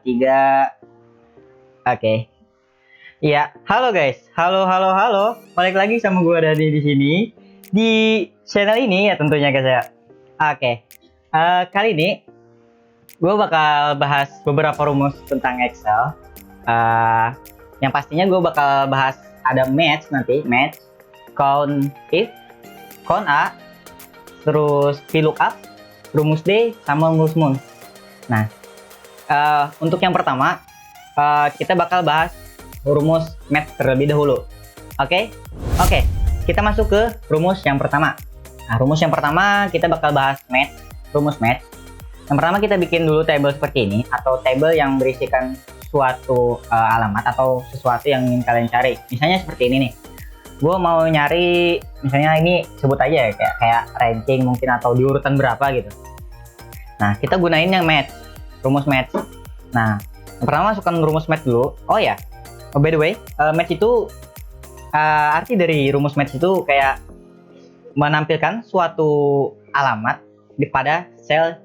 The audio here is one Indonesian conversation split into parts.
3. Oke. Iya, halo guys. Halo. Balik lagi sama gue Dani di sini di channel ini ya tentunya guys ya. Oke. Kali ini gue bakal bahas beberapa rumus tentang Excel. Yang pastinya gue bakal bahas ada match nanti, match, count if, count A, terus VLOOKUP, rumus D, sama rumus MON. Nah, untuk yang pertama, kita bakal bahas rumus match terlebih dahulu. Oke, kita masuk ke rumus yang pertama. Nah, rumus yang pertama kita bakal bahas match, rumus match. Yang pertama kita bikin dulu table seperti ini, atau table yang berisikan suatu alamat atau sesuatu yang ingin kalian cari. Misalnya seperti ini nih, gue mau nyari, misalnya ini sebut aja ya, kayak ranking mungkin atau di urutan berapa gitu. Nah, kita gunain yang match, rumus match. Nah, yang pertama masukkan rumus match dulu. Oh ya, by the way, match itu arti dari rumus match itu kayak menampilkan suatu alamat pada sel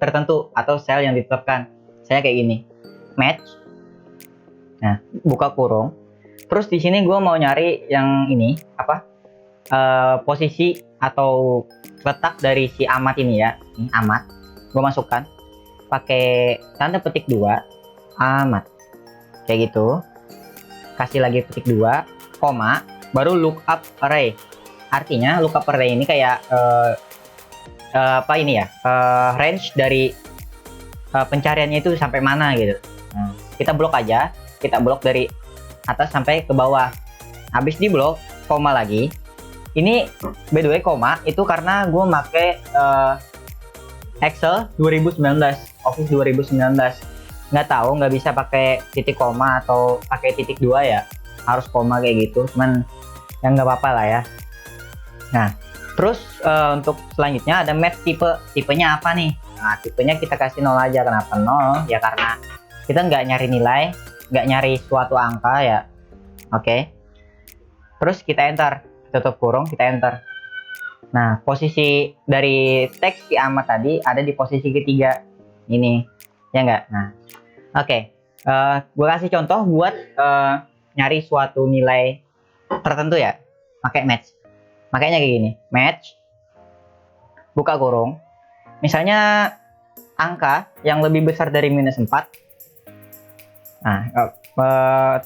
tertentu atau sel yang ditetapkan. Saya kayak gini, match. Nah, buka kurung. Terus di sini gue mau nyari yang ini apa? Posisi atau letak dari si amat ini ya. Ini amat. Gue masukkan pakai tanda petik 2 amat. Kayak gitu. Kasih lagi petik 2, koma, baru lookup array. Artinya lookup array ini kayak apa ini ya? Range dari pencariannya itu sampai mana gitu. Nah, kita blok aja. Kita blok dari atas sampai ke bawah. Habis di blok, koma lagi. Ini by the way koma itu karena gue make Excel 2019, Office 2019. Nggak tahu, nggak bisa pakai titik koma atau pakai titik 2 ya. Harus koma kayak gitu. Cuman yang nggak apa-apa lah ya. Nah, terus untuk selanjutnya ada match tipe. Tipenya apa nih? Nah, tipenya kita kasih 0 aja. Kenapa 0? Ya karena kita nggak nyari nilai, nggak nyari suatu angka ya. Oke. Terus kita enter, tutup kurung, kita enter. Nah, posisi dari teks si amat tadi ada di posisi ketiga ini, ya nggak? Nah, oke. Gue kasih contoh buat nyari suatu nilai tertentu ya, pakai match. Makanya kayak gini, match, buka kurung. Misalnya angka yang lebih besar dari -4. Nah,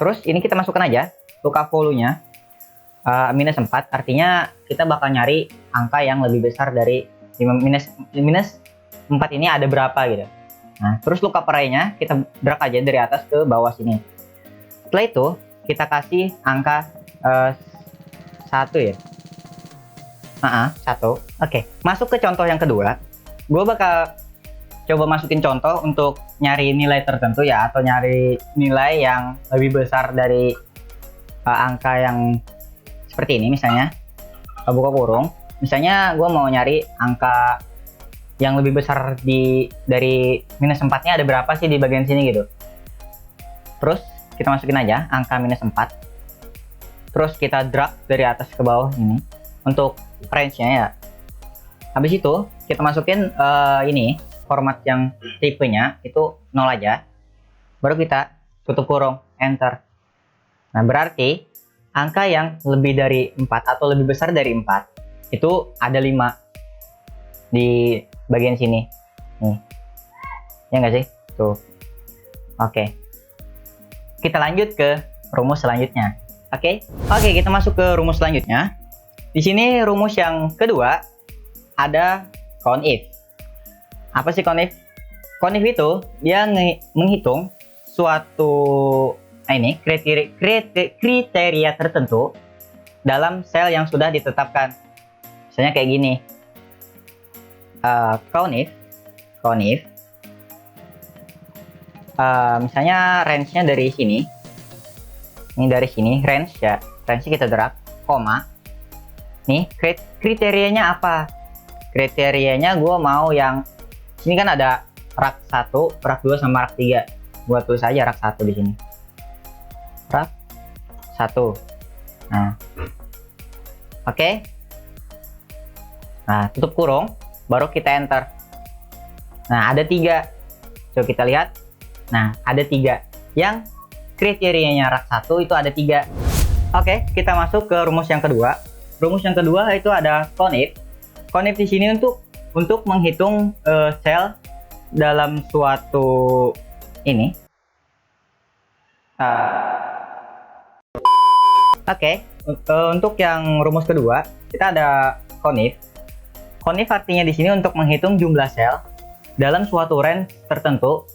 terus ini kita masukkan aja lookup value-nya -4, artinya kita bakal nyari angka yang lebih besar dari minus 4 ini ada berapa gitu. Nah, terus lookup array-nya kita drag aja dari atas ke bawah sini. Setelah itu kita kasih angka 1 ya. 1. Oke, masuk ke contoh yang kedua. Gue bakal coba masukin contoh untuk nyari nilai tertentu ya, atau nyari nilai yang lebih besar dari angka yang seperti ini. Misalnya buka kurung, misalnya gue mau nyari angka yang lebih besar dari -4 nya ada berapa sih di bagian sini gitu. Terus kita masukin aja angka -4, terus kita drag dari atas ke bawah ini untuk range-nya ya. Habis itu kita masukin ini format yang tipenya itu 0 aja, baru kita tutup kurung, enter. Nah, berarti angka yang lebih dari 4 atau lebih besar dari 4 itu ada 5 di bagian sini nih, ya nggak sih tuh. Oke, kita lanjut ke rumus selanjutnya. Oke, kita masuk ke rumus selanjutnya. Di sini rumus yang kedua ada count if. Apa sih count if? Count if itu dia menghitung suatu ini kriteria tertentu dalam sel yang sudah ditetapkan. Misalnya kayak gini. Count if misalnya range-nya dari sini. Ini dari sini range ya. Range kita drag, koma. Nih, kriterianya apa? Kriterianya gue mau yang sini kan ada rak 1, rak 2 sama rak 3. Gua tulis aja rak 1 di sini. Rak 1. Nah. Oke. Nah, tutup kurung, baru kita enter. Nah, ada 3. Coba kita lihat. Nah, ada 3. Yang kriterianya rak 1 itu ada 3. Oke, kita masuk ke rumus yang kedua. Rumus yang kedua itu ada CONIF. CONIF di sini untuk menghitung sel dalam suatu ini. Untuk yang rumus kedua, kita ada CONIF. CONIF artinya di sini untuk menghitung jumlah sel dalam suatu range tertentu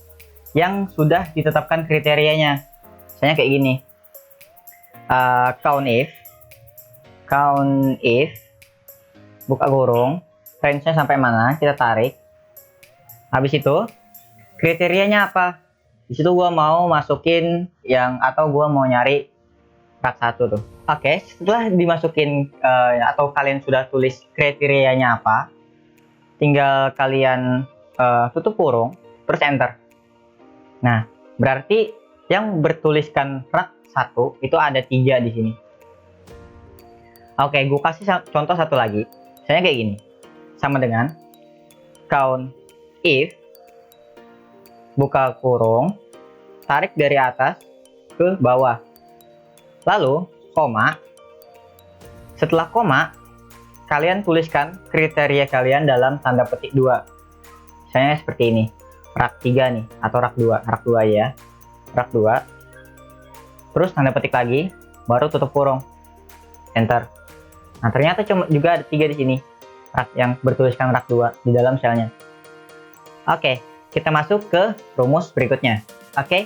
yang sudah ditetapkan kriterianya. Misalnya kayak gini. Count if buka kurung, range-nya sampai mana, kita tarik. Habis itu kriterianya apa? Di situ gua mau masukin atau gua mau nyari rak 1 tuh. Oke, setelah dimasukin atau kalian sudah tulis kriterianya apa, tinggal kalian tutup kurung, terus enter. Nah, berarti yang bertuliskan rak 1 itu ada 3 di sini. Oke, gue kasih contoh satu lagi. Misalnya kayak gini. Sama dengan count if buka kurung, tarik dari atas ke bawah. Lalu, koma. Setelah koma, kalian tuliskan kriteria kalian dalam tanda petik 2. Misalnya seperti ini. Rak 3 nih, atau rak 2. Rak 2 ya. Rak 2. Terus tanda petik lagi, baru tutup kurung. Enter. Nah, ternyata juga ada 3 di sini. Rak yang bertuliskan rak 2 di dalam selnya. Oke, kita masuk ke rumus berikutnya. Oke.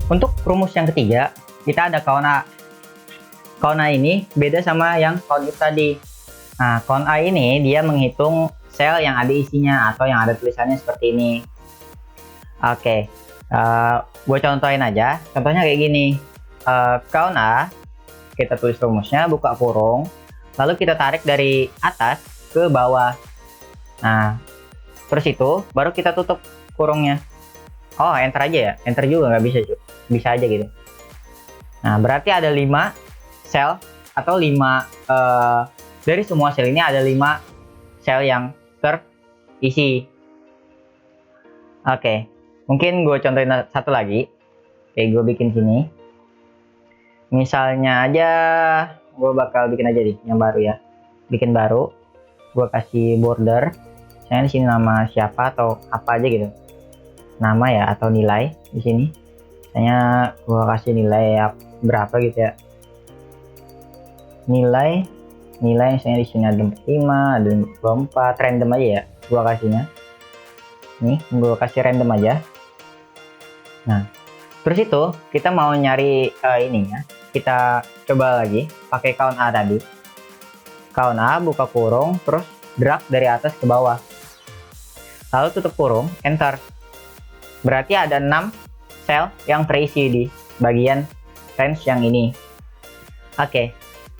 Untuk rumus yang ketiga, kita ada count A. Count A ini beda sama yang count if tadi. Nah, count A ini dia menghitung sel yang ada isinya atau yang ada tulisannya seperti ini. Oke, gue contohin aja. Contohnya kayak gini. Count A, kita tulis rumusnya, buka kurung, lalu kita tarik dari atas ke bawah. Nah, terus itu baru kita tutup kurungnya. Oh, enter aja ya? Enter juga nggak bisa, bisa aja gitu. Nah, berarti ada 5 sel atau 5 dari semua sel ini ada 5 sel yang terisi. Oke, mungkin gue contohin satu lagi. Oke, gue bikin sini. Misalnya aja, gue bakal bikin aja nih yang baru ya. Bikin baru, gue kasih border. Misalnya di sini nama siapa atau apa aja gitu. Nama ya atau nilai di sini. Misalnya gue kasih nilai ya berapa gitu ya. Nilai misalnya di sini ada 5, ada 24, random aja ya. Gue kasihnya. Nih, gue kasih random aja. Nah, terus itu kita mau nyari ininya. Kita coba lagi pakai count A tadi. Count A, buka kurung, terus drag dari atas ke bawah. Lalu tutup kurung, enter. Berarti ada 6 sel yang terisi di bagian range yang ini. Oke,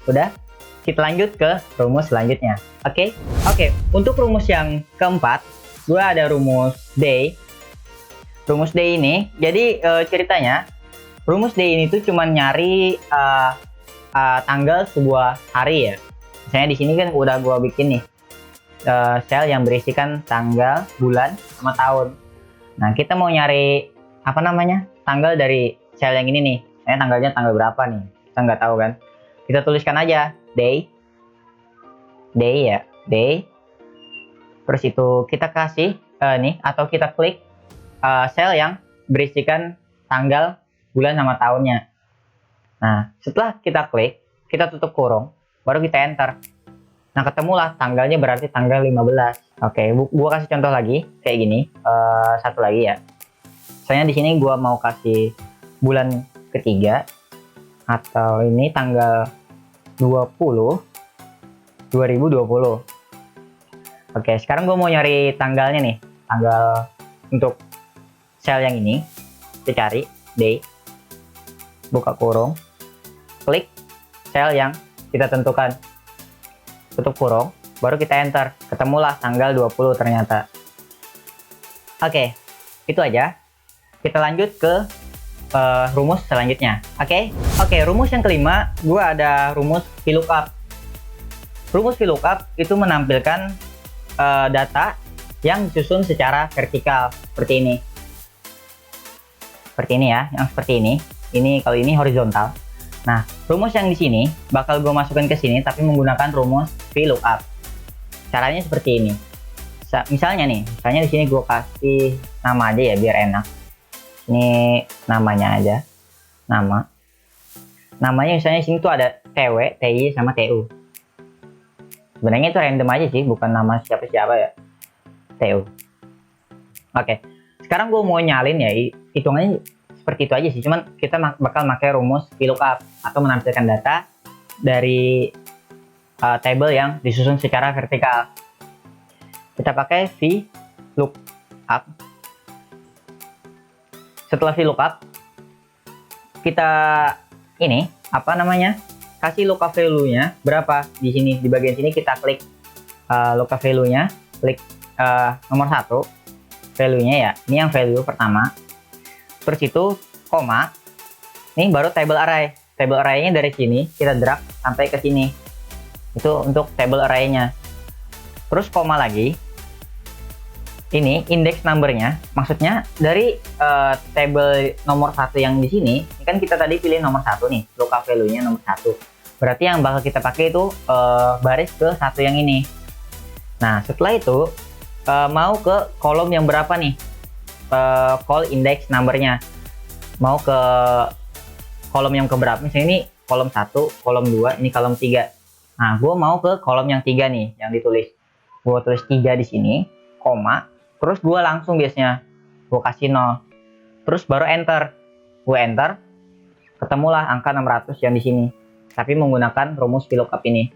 udah. Kita lanjut ke rumus selanjutnya. Oke. Untuk rumus yang keempat, gue ada rumus day. Rumus day ini, jadi ceritanya rumus day ini tuh cuma nyari tanggal sebuah hari ya. Misalnya di sini kan udah gua bikin nih sel yang berisikan tanggal, bulan, sama tahun. Nah, kita mau nyari tanggal dari sel yang ini nih. Tanggalnya tanggal berapa nih? Kita nggak tahu kan? Kita tuliskan aja day ya, day. Terus itu kita kasih atau kita klik sel yang berisikan tanggal, bulan, sama tahunnya. Nah, setelah kita klik, kita tutup kurung, baru kita enter. Nah, ketemulah tanggalnya, berarti tanggal 15. Oke, gua kasih contoh lagi kayak gini. Satu lagi ya. Misalnya di sini gua mau kasih bulan ketiga atau ini tanggal 20 2020. Oke, sekarang gua mau nyari tanggalnya nih. Tanggal untuk sel yang ini. Kita cari day. Buka kurung, klik sel yang kita tentukan, tutup kurung, baru kita enter. Ketemulah tanggal 20 ternyata. Oke, itu aja. Kita lanjut ke rumus selanjutnya. Oke, rumus yang kelima, gue ada rumus VLOOKUP. Rumus VLOOKUP itu menampilkan data yang disusun secara vertikal seperti ini. seperti ini ya, yang seperti ini. Ini kalau ini horizontal. Nah, rumus yang di sini bakal gue masukkan ke sini tapi menggunakan rumus VLOOKUP. Caranya seperti ini. Misalnya di sini gue kasih nama aja ya biar enak. Ini namanya aja. Namanya misalnya di sini tuh ada TW, TY sama TU. Sebenarnya itu random aja sih, bukan nama siapa-siapa ya. TU. Oke. Sekarang gue mau nyalin ya, hitungannya seperti itu aja sih, cuman kita bakal pakai rumus VLOOKUP atau menampilkan data dari table yang disusun secara vertikal. Kita pakai VLOOKUP. Setelah VLOOKUP, kita kasih lookup value-nya berapa. Di sini di bagian sini kita klik lookup value-nya, klik nomor 1 value-nya ya. Ini yang value pertama. Terus itu koma. Ini baru table array. Table array-nya dari sini kita drag sampai ke sini. Itu untuk table array-nya. Terus koma lagi. Ini index number-nya, maksudnya dari table nomor 1 yang di sini, ini kan kita tadi pilih nomor 1 nih, lookup value-nya nomor 1. Berarti yang bakal kita pakai itu baris ke 1 yang ini. Nah, setelah itu mau ke kolom yang berapa nih? Call index number-nya. Mau ke kolom yang keberapa? Misalnya ini kolom 1, kolom 2, ini kolom 3. Nah, gue mau ke kolom yang 3 nih, yang ditulis. Gue tulis 3 di sini, koma. Terus gue langsung biasanya gue kasih 0, terus baru enter. Gue enter, ketemulah angka 600 yang di sini, tapi menggunakan rumus VLOOKUP ini.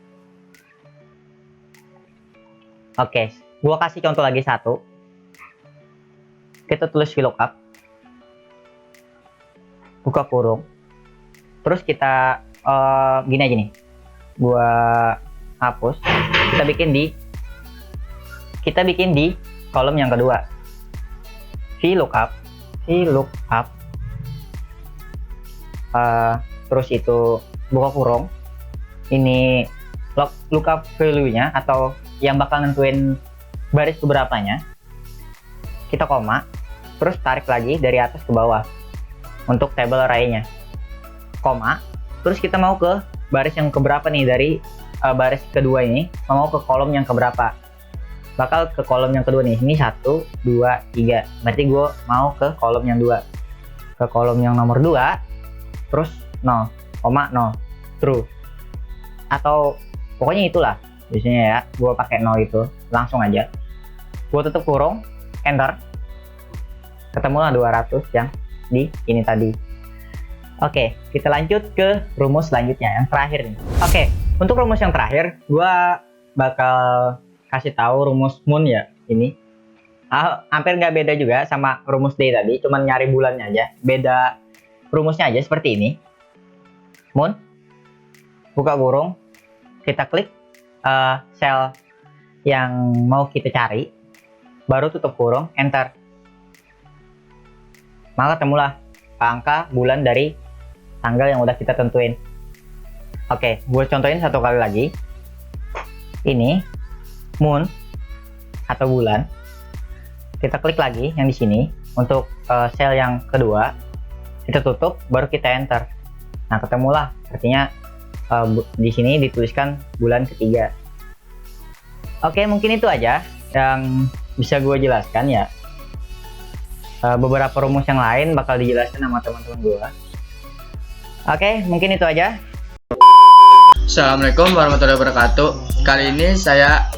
Oke, gue kasih contoh lagi satu. Kita tulis VLOOKUP, buka kurung, terus kita gini aja nih, gue hapus. Kita bikin di kolom yang kedua, VLOOKUP, terus itu buka kurung, ini lookup value-nya atau yang bakal nentuin baris keberapanya, kita koma, terus tarik lagi dari atas ke bawah untuk table array-nya, koma, terus kita mau ke baris yang keberapa nih dari baris kedua ini, mau ke kolom yang keberapa. Bakal ke kolom yang kedua nih, ini 1, 2, 3, berarti gue mau ke kolom yang 2, ke kolom yang nomor 2, terus 0, 0, true, atau pokoknya itulah biasanya ya, gue pakai 0 itu, langsung aja, gue tutup kurung, enter, ketemulah 200 yang di ini tadi. Oke, kita lanjut ke rumus selanjutnya, yang terakhir nih. Oke, untuk rumus yang terakhir, gue bakal kasih tahu rumus moon ya. Ini hampir nggak beda juga sama rumus day tadi, cuman nyari bulannya aja, beda rumusnya aja seperti ini. Moon, buka kurung, kita klik cell yang mau kita cari, baru tutup kurung, enter, maka temulah angka bulan dari tanggal yang udah kita tentuin. Oke, gue contohin satu kali lagi. Ini moon atau bulan, kita klik lagi yang di sini untuk sel yang kedua, kita tutup, baru kita enter. Nah, ketemulah, artinya di sini dituliskan bulan ketiga. Oke, mungkin itu aja yang bisa gue jelaskan ya. Beberapa rumus yang lain bakal dijelaskan sama teman-teman gue. Oke, mungkin itu aja. Assalamualaikum warahmatullahi wabarakatuh. Kali ini saya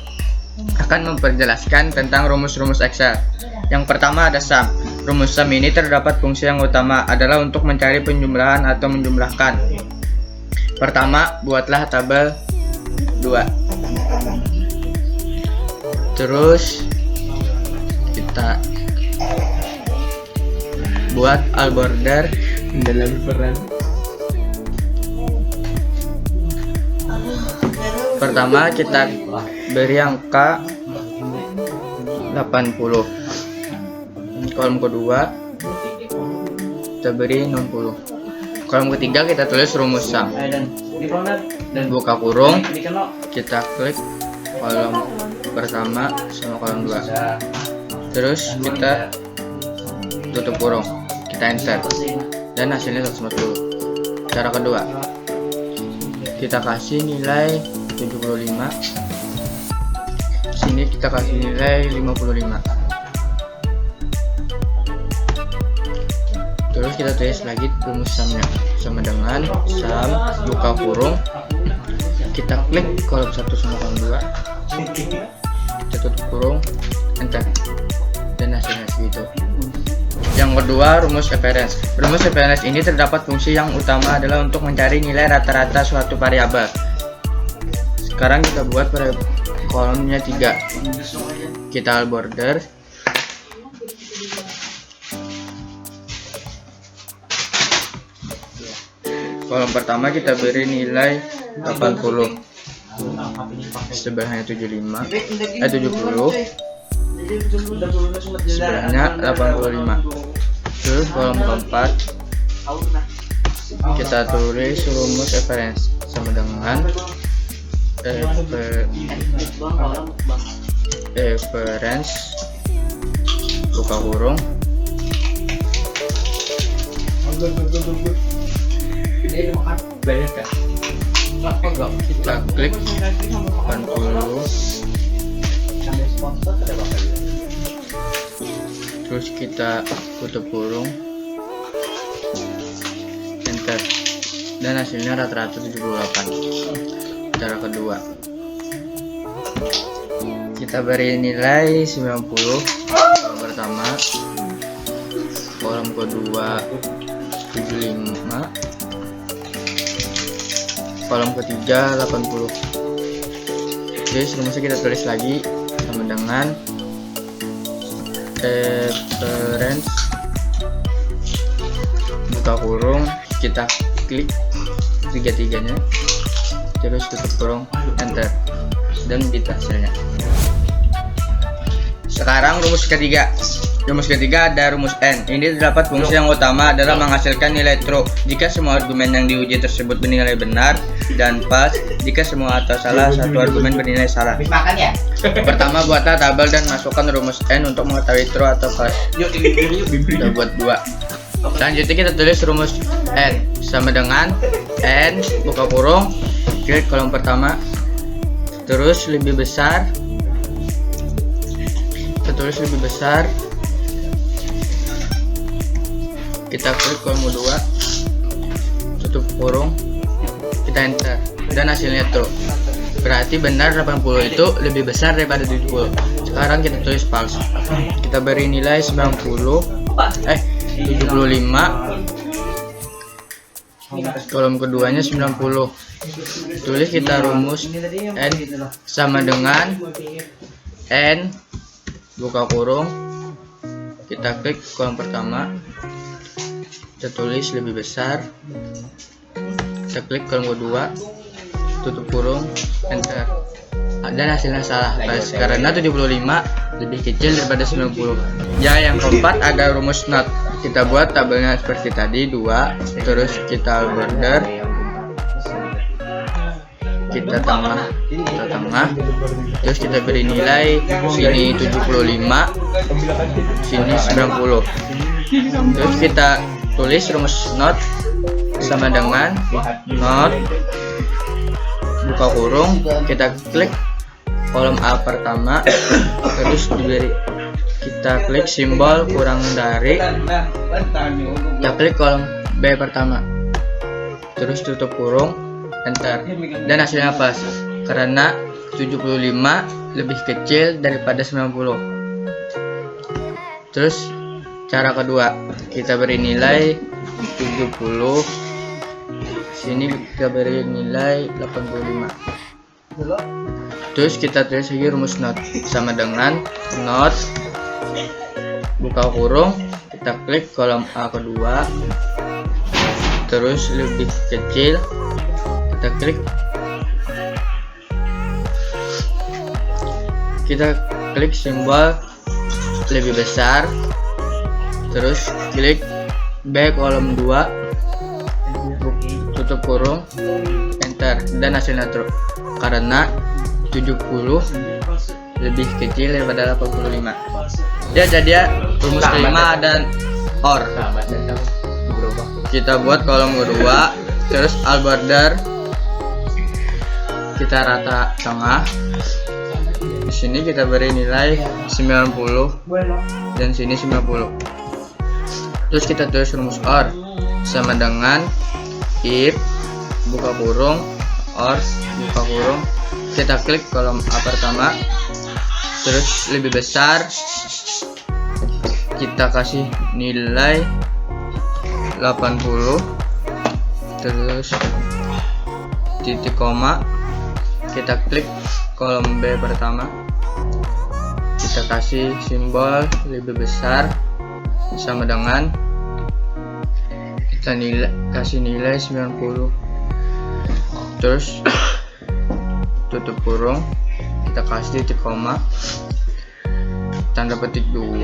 akan memperjelaskan tentang rumus-rumus Excel. Yang pertama ada sum. Rumus sum ini terdapat fungsi yang utama adalah untuk mencari penjumlahan atau menjumlahkan. Pertama, buatlah tabel 2. Terus kita buat all border dalam peran. Pertama kita beri angka 80. Kolom kedua kita beri 60. Kolom ketiga kita tulis rumus sum. Buka kurung, kita klik kolom pertama sama kolom 2. Terus kita tutup kurung. kita enter dan hasilnya 140. Cara kedua, kita kasih nilai 75, sini kita kasih nilai 55. Terus kita tulis lagi rumus sumnya, sama dengan sum buka kurung, kita klik kolom 1 sama kolom 2, kita tutup kurung, enter, dan hasilnya segitu. Yang kedua, rumus reference. Rumus reference ini terdapat fungsi yang utama adalah untuk mencari nilai rata-rata suatu variabel. Sekarang kita buat kolomnya 3. Kita border. Kolom pertama kita beri nilai 80. Sebelahnya 70. Sebelahnya 85. Terus kolom keempat kita tulis rumus reference sama dengan reference buka kurung, kita klik 80, terus kita tutup kurung, enter, dan hasilnya rata-rata 78. Cara kedua, kita beri nilai 90 kolom pertama, kolom kedua 75, kolom ketiga 80. Jadi rumusnya kita tulis lagi sama dengan reference buka kurung, kita klik tiga-tiganya, terus tutup kurung, enter, dan gitu hasilnya. Sekarang rumus ketiga. Rumus ketiga ada rumus n. Ini terdapat fungsi yang utama adalah menghasilkan nilai true jika semua argumen yang diuji tersebut bernilai benar, dan false jika semua atau salah satu argumen bernilai salah. Pertama, buatlah tabel dan masukkan rumus n untuk mengetahui true atau false. Kita buat 2. Selanjutnya kita tulis rumus n sama dengan n buka kurung, klik kolom pertama, terus lebih besar, kita tulis lebih besar, kita klik kolom 2, tutup kurung, kita enter, dan hasilnya true. Berarti benar 80 itu lebih besar daripada 70. Sekarang kita tulis false. Kita beri nilai 75, kolom keduanya 90. Tulis kita rumus n sama dengan n buka kurung, kita klik kolom pertama, kita tulis lebih besar, kita klik kolom kedua, tutup kurung, enter, dan hasilnya salah karena 75 lebih kecil daripada 90. Ya, yang keempat ada rumus not. Kita buat tabelnya seperti tadi, 2, terus kita border, kita tengah, terus kita beri nilai sini 75, sini 90. Terus kita tulis rumus not sama dengan not buka kurung, kita klik kolom A pertama, terus diberi, kita klik simbol kurang dari, kita klik kolom B pertama, terus tutup kurung, enter, dan hasilnya pas karena 75 lebih kecil daripada 90. Terus cara kedua, kita beri nilai 70, sini kita beri nilai 85. Terus kita tulis lagi rumus not sama dengan not buka kurung, kita klik kolom A kedua, terus lebih kecil, kita klik simbol lebih besar, terus klik B kolom 2, tutup kurung, enter, dan hasilnya true karena 70 lebih kecil daripada 85. Ya, jadi rumus kelima dan OR. Kita buat kolom kedua, terus all border kita rata tengah. Di sini kita beri nilai 90 dan sini 90. Terus kita tulis rumus OR sama dengan if buka kurung OR buka kurung, kita klik kolom A pertama, terus lebih besar, kita kasih nilai 80, terus titik koma, kita klik kolom B pertama, kita kasih simbol lebih besar sama dengan kita kasih nilai 90, terus tutup kurung, kita kasih titik koma, tanda petik 2,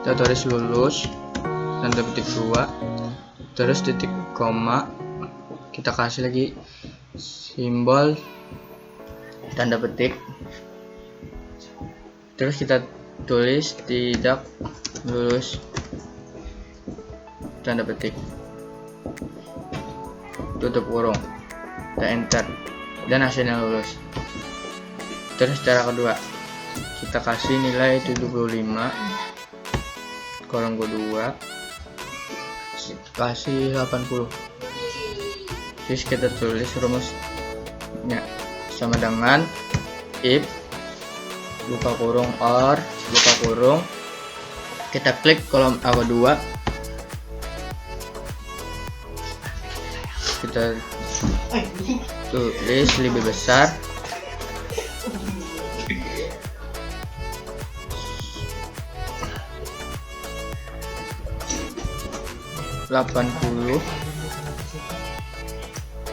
kita tulis lulus, tanda petik 2, terus titik koma, kita kasih lagi simbol tanda petik, terus kita tulis tidak lulus, tanda petik, tutup kurung, kita enter, dan hasilnya lulus. Terus cara kedua, kita kasih nilai 75, kolom kedua kasih 80, terus kita tulis rumusnya sama dengan if buka kurung OR buka kurung, kita klik kolom A kedua, kita tulis lebih besar,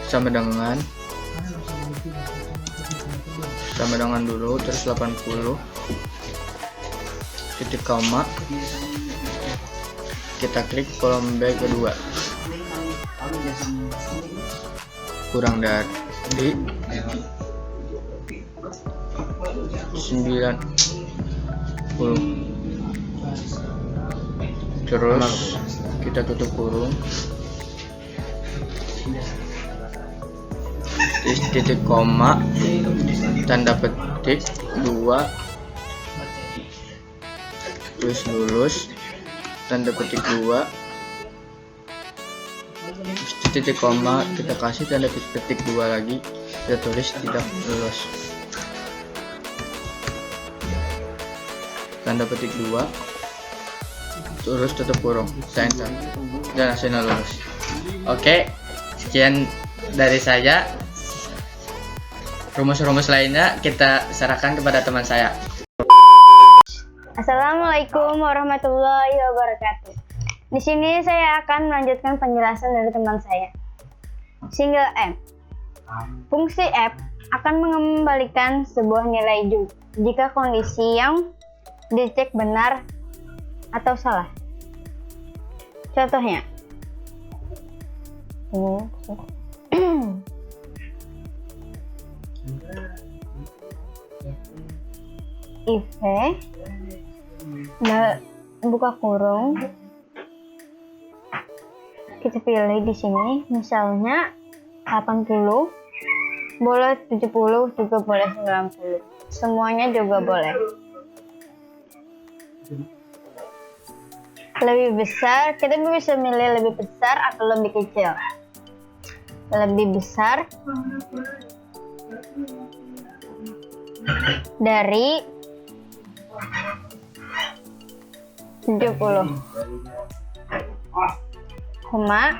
sama dengan dulu, terus 80, titik koma, kita klik kolom B kedua, kurang dari 90, terus kita tutup kurung, titik koma, tanda petik 2, terus lulus, tanda petik 2, titik koma, kita kasih tanda petik 2 lagi, kita tulis tidak lulus, tanda petik 2, terus tutup kurung, enter, dan hasilnya lulus. Oke, sekian dari saya. Rumus-rumus lainnya kita serahkan kepada teman saya. Assalamualaikum warahmatullahi wabarakatuh. Di sini saya akan melanjutkan penjelasan dari teman saya. Single F. Fungsi F akan mengembalikan sebuah nilai jika kondisi yang dicek benar atau salah. Contohnya, if buka kurung, kita pilih di sini misalnya 80, boleh 70, juga boleh 90, semuanya juga boleh. Lebih besar, kita bisa milih lebih besar atau lebih kecil. Lebih besar dari 70, koma,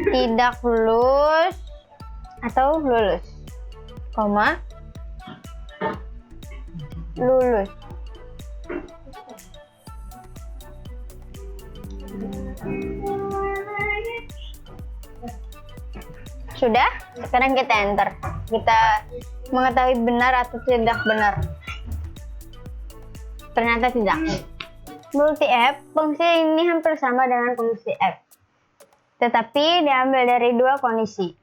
tidak lulus atau lulus, koma, lulus. Sudah, sekarang kita enter. Kita mengetahui benar atau tidak benar. Ternyata tidak. Multi F, fungsi ini hampir sama dengan fungsi F, tetapi diambil dari dua kondisi.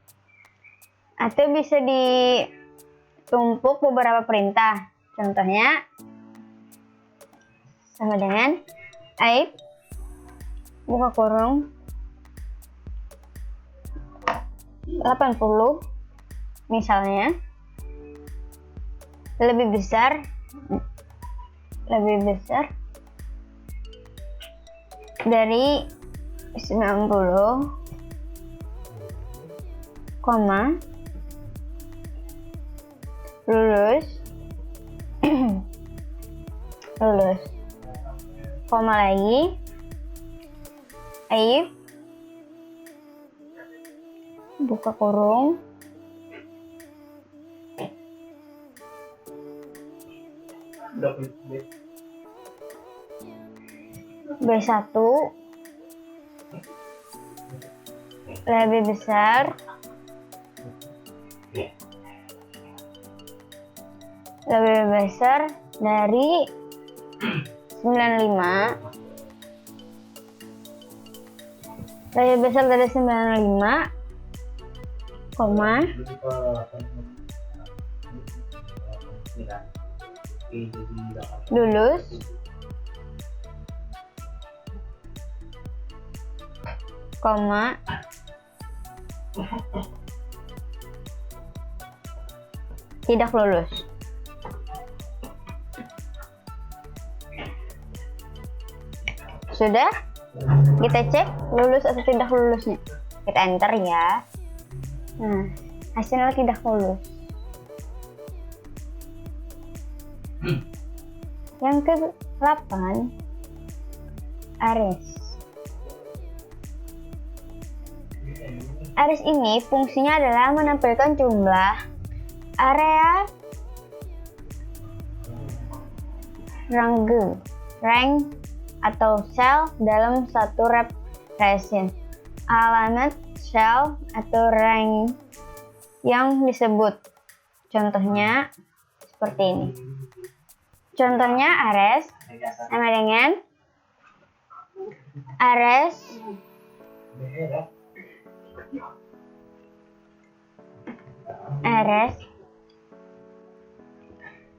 Atau bisa ditumpuk beberapa perintah. Contohnya sama dengan Aib buka kurung 80 misalnya lebih besar dari 90, koma lulus lulus, koma lagi Aib buka kurung B1 lebih besar dari 95, lebih besar dari 95, koma lulus, koma tidak lulus. Sudah, kita cek lulus atau tidak lulusnya. Kita enter ya. Nah, hasilnya tidak lulus. Yang ke-8, Ares. Ares ini fungsinya adalah menampilkan jumlah area rank atau sel dalam satu repression. Alamat sel atau rank yang disebut. Contohnya seperti ini. Contohnya Ares sama dengan Ares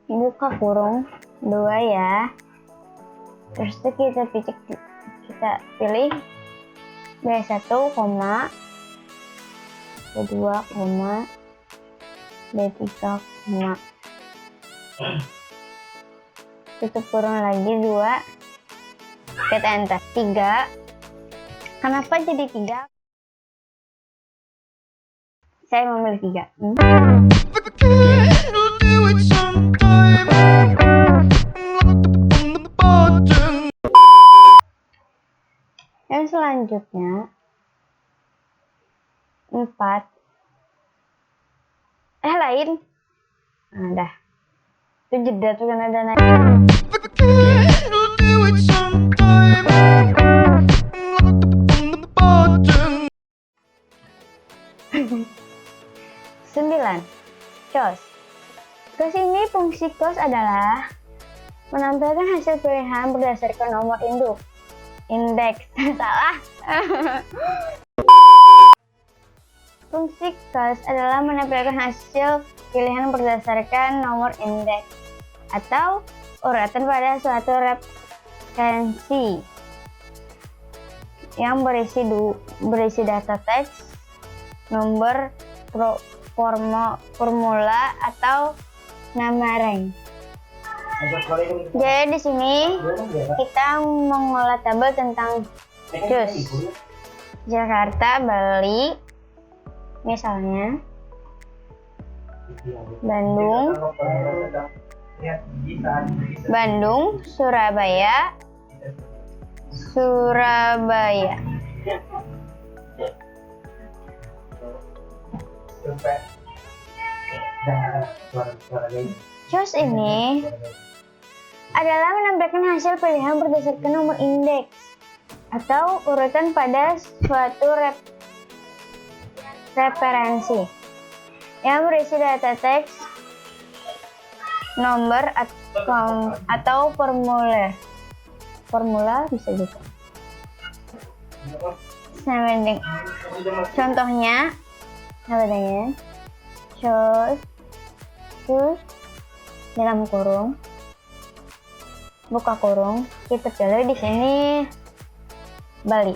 buka kurung 2 ya. Terus kita pilih B1, koma B2, koma B3, koma tutup kurung lagi 2, kita enter 3. Kenapa jadi 3? Saya memilih 3. Yang selanjutnya 4. Lain. Nah, dah. Itu jeda tuh kan ada naik. 9. Cos. Cos ini fungsi cos adalah menampilkan hasil pilihan berdasarkan nomor indeks. Salah. Fungsi cos adalah menampilkan hasil pilihan berdasarkan nomor indeks atau urutan pada suatu referensi yang berisi data teks, nomor formula atau nama rank. Jadi di sini kita mengolah tabel tentang JUS. Jakarta, Bali, misalnya Bandung, Surabaya. JUS ini adalah menampilkan hasil pilihan berdasarkan nomor indeks atau urutan pada suatu referensi yang berisi data teks, nomor atau formulir. Formula bisa juga. Contohnya, JUS dalam kurung, buka kurung, kita pilih di sini Bali,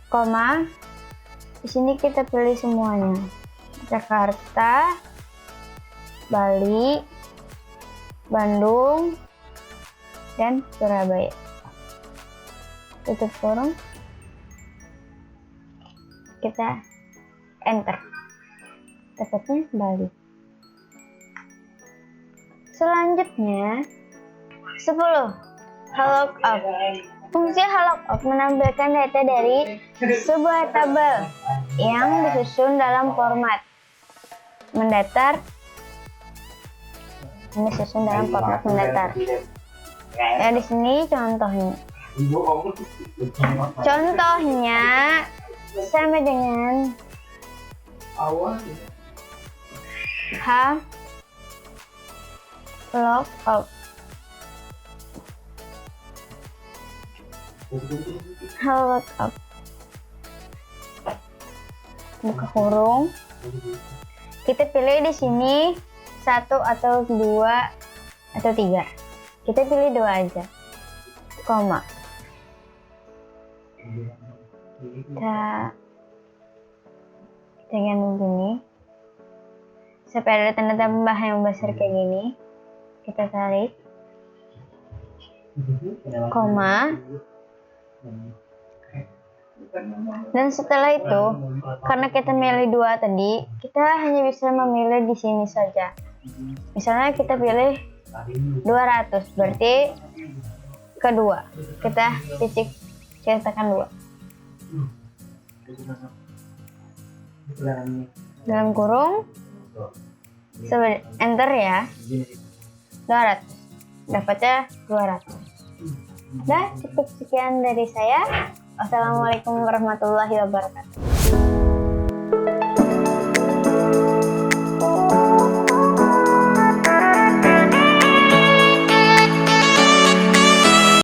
koma, di sini kita pilih semuanya, Jakarta, Bali, Bandung, dan Surabaya. Tutup kurung, kita enter, dapatnya Bali. Selanjutnya 10. Lookup. Fungsi lookup menampilkan data dari sebuah tabel yang disusun dalam format mendatar. Ya, di sini contohnya. Contohnya sama dengan lookup. Lookup. Buka kurung. Kita pilih di sini 1 atau 2 atau 3. Kita pilih 2 aja. Koma. Kita ganti begini. Sampai ada tanda tambah yang besar kayak gini. Kita tarik. Koma. Dan setelah itu, karena kita milih 2 tadi, kita hanya bisa memilih di sini saja. Misalnya kita pilih 200, berarti kedua. Kita titik, kita tekan 2. Dalam kurung, enter ya. 200. Dapatnya 200. Nah, cukup sekian dari saya. Wassalamualaikum warahmatullahi wabarakatuh.